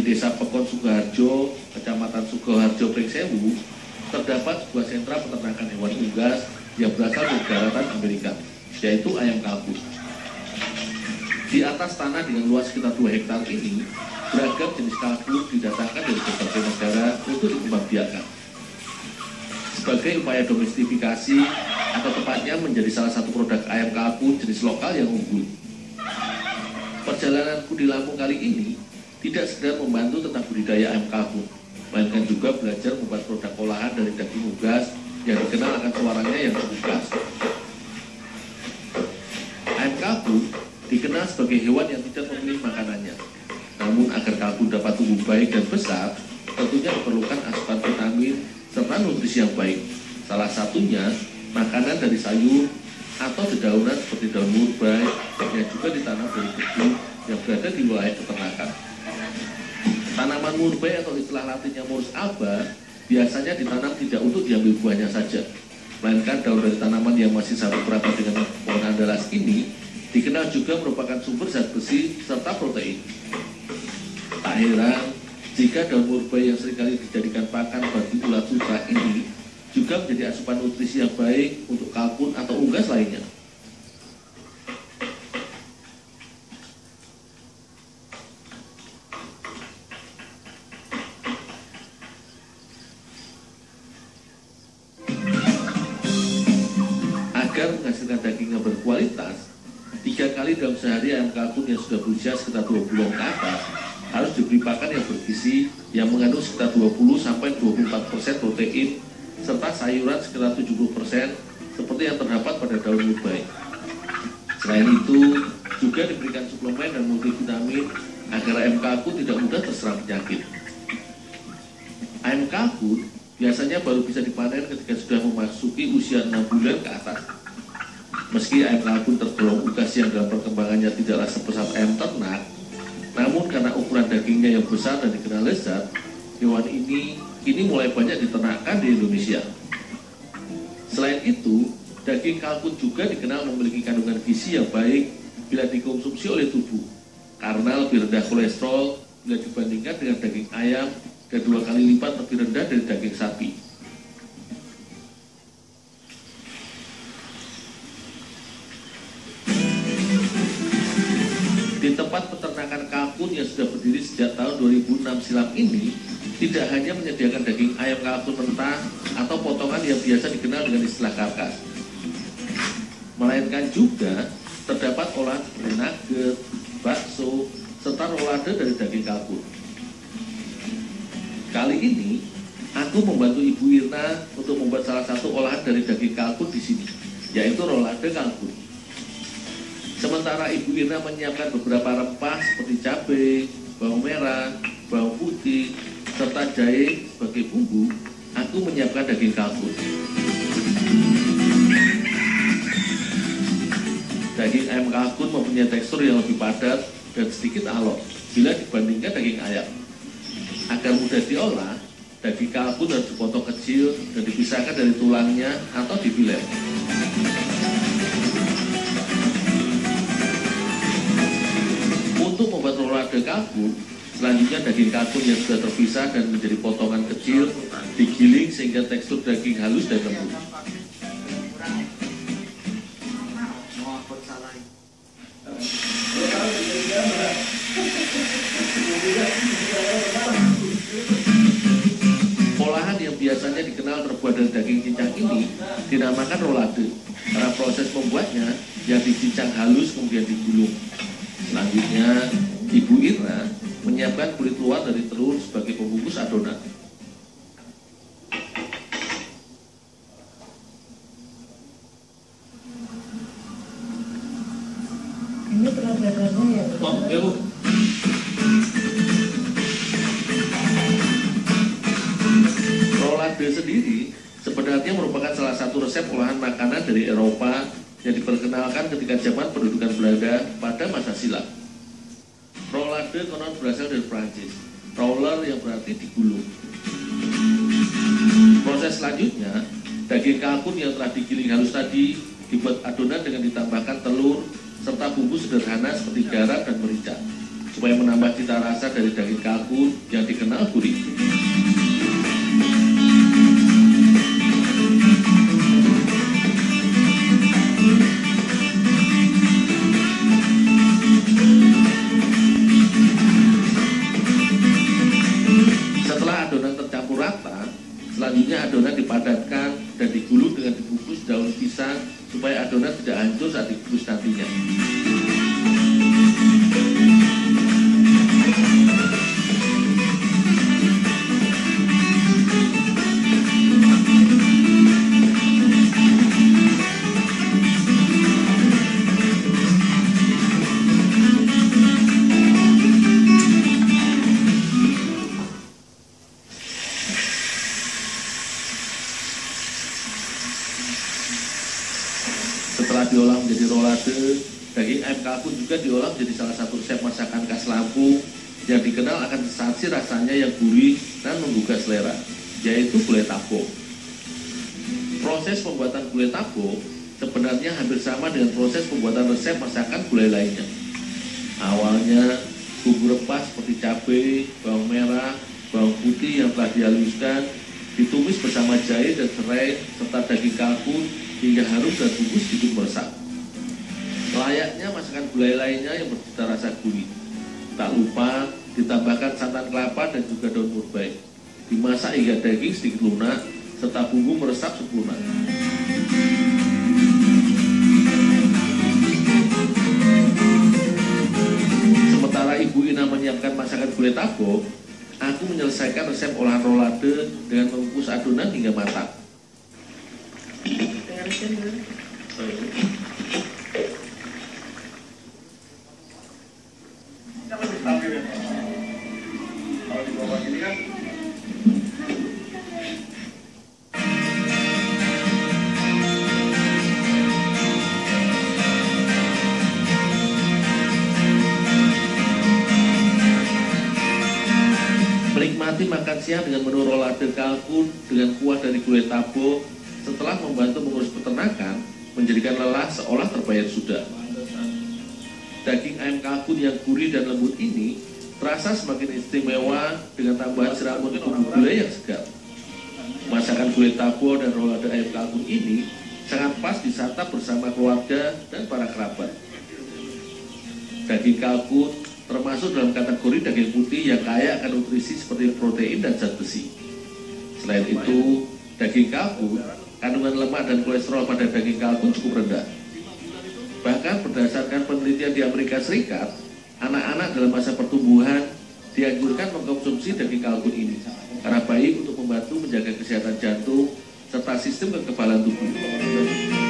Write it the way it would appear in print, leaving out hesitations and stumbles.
Desa Pekon Sukoharjo, Kecamatan Sukoharjo, Pringsewu, terdapat sebuah sentra peternakan hewan unggas yang berasal dari daratan Amerika, yaitu ayam kalkun. Di atas tanah dengan luas sekitar 2 hektar ini, beragam jenis kalkun didatangkan dari berbagai negara untuk dikembangbiakan. Sebagai upaya domestifikasi atau tepatnya menjadi salah satu produk ayam kalkun jenis lokal yang unggul. Perjalananku di Lampung kali ini tidak sekedar membantu tentang budidaya ayam kalkun, melainkan juga belajar membuat produk olahan dari daging unggas yang dikenal akan suaranya yang unggas. Ayam kalkun dikenal sebagai hewan yang tidak memilih makanannya. Namun agar kalkun dapat tumbuh baik dan besar, tentunya diperlukan asupan vitamin serta nutrisi yang baik. Salah satunya makanan dari sayur atau dedaunan seperti daun murbei yang juga ditanam dari kebun yang berada di wilayah peternakan. Tanaman murbei atau istilah latinnya Morus alba biasanya ditanam tidak untuk diambil buahnya saja, melainkan daun dari tanaman yang masih satu kerabat dengan pohon andalas ini dikenal juga merupakan sumber zat besi serta protein. Tak heran jika daun murbei yang seringkali dijadikan pakan bagi ulat sutra ini juga menjadi asupan nutrisi yang baik untuk kalkun atau unggas lainnya. Agar menghasilkan daging yang berkualitas, 3 kali dalam sehari ayam kalkun yang sudah berusia sekitar 20 bulan ke atas harus diberi pakan yang bergizi yang mengandung sekitar 20-24% protein serta sayuran sekitar 70% seperti yang terdapat pada daun murbei. Selain itu, juga diberikan suplemen dan multivitamin agar ayam kalkun tidak mudah terserang penyakit. Ayam kalkun biasanya baru bisa dipanen ketika sudah memasuki usia 6 bulan ke atas. Meski ayam kalkun tergolong unggas yang dalam perkembangannya tidaklah sepesat ayam ternak, namun karena ukuran dagingnya yang besar dan dikenal lezat, hewan ini kini mulai banyak diternakkan di Indonesia. Selain itu, daging kalkun juga dikenal memiliki kandungan gizi yang baik bila dikonsumsi oleh tubuh, karena lebih rendah kolesterol bila dibandingkan dengan daging ayam dan 2 kali lipat lebih rendah dari daging sapi. Di tempat peternakan kalkun yang sudah berdiri sejak tahun 2006 silam ini, tidak hanya menyediakan daging ayam kalkun mentah atau potongan yang biasa dikenal dengan istilah karkas, melainkan juga terdapat olahan seperti nugget, bakso, serta rolade dari daging kalkun. Kali ini, aku membantu Ibu Irna untuk membuat salah satu olahan dari daging kalkun di sini, yaitu rolade kalkun. Sementara Ibu Irna menyiapkan beberapa rempah seperti cabai, bawang merah, bawang putih, serta jahe sebagai bumbu, aku menyiapkan daging kalkun. Daging ayam kalkun mempunyai tekstur yang lebih padat dan sedikit alot bila dibandingkan daging ayam. Agar mudah diolah, daging kalkun harus dipotong kecil dan dipisahkan dari tulangnya atau difilet. Untuk membuat rolade kalkun, selanjutnya daging kalkun yang sudah terpisah dan menjadi potongan kecil digiling sehingga tekstur daging halus dan lembut. Olahan yang biasanya dikenal terbuat dari daging cincang ini dinamakan rolade karena proses membuatnya yang dicincang halus kemudian digulung. Selanjutnya, Ibu Irna menyiapkan kulit luar dari telur sebagai pembungkus adonan. Ini telur-telurnya ya? Oh, ya Bu. Rolade sendiri sebenarnya merupakan salah satu resep olahan makanan dari Eropa yang diperkenalkan ketika zaman pendudukan Belanda pada masa silam. Rolade konon berasal dari Prancis, roller yang berarti digulung. Proses selanjutnya, daging kalkun yang telah digiling halus tadi dibuat adonan dengan ditambahkan telur serta bumbu sederhana seperti garam dan merica. supaya menambah cita rasa dari daging kalkun yang dikenal gurih. Setelah adonan tercampur rata, selanjutnya adonan dipadatkan dan digulung dengan dibungkus daun pisang supaya adonan tidak hancur saat dikukus nantinya. Setelah diolah menjadi rolade, daging ayam kalkun juga diolah menjadi salah satu resep masakan khas Lampung yang dikenal akan sensasi rasanya yang gurih dan menggugah selera, yaitu gulai tapok. Proses pembuatan gulai tapok sebenarnya hampir sama dengan proses pembuatan resep masakan gulai lainnya. Awalnya, bumbu rempah seperti cabai, bawang merah, bawang putih yang telah dihaluskan ditumis bersama jahe dan serai serta daging kalkun hingga harum dan bumbu sedikit meresap. Layaknya masakan gulai lainnya yang bercita rasa gurih. Tak lupa ditambahkan santan kelapa dan juga daun murbei. Dimasak hingga daging sedikit lunak serta bumbu meresap sempurna. Sementara Ibu Ina menyiapkan masakan gulai tapok, aku menyelesaikan resep olahan rolade dengan mengukus adonan hingga matang. Kalau di bawah ini kan Menikmati makan siang dengan menu rolade kalkun dengan kuah dari gulai tapok setelah membantu mengurus peternakan menjadikan lelah seolah terbayar sudah. Daging ayam kalkun yang gurih dan lembut ini terasa semakin istimewa dengan tambahan siraman bumbu gulai yang segar. Masakan gulai tapok dan rolade ayam kalkun ini sangat pas disantap bersama keluarga dan para kerabat. Daging kalkun termasuk dalam kategori daging putih yang kaya akan nutrisi seperti protein dan zat besi. Selain itu, daging kalkun, kandungan lemak dan kolesterol pada daging kalkun cukup rendah. Bahkan berdasarkan penelitian di Amerika Serikat, anak-anak dalam masa pertumbuhan dianjurkan mengkonsumsi daging kalkun ini karena baik untuk membantu menjaga kesehatan jantung serta sistem kekebalan tubuh.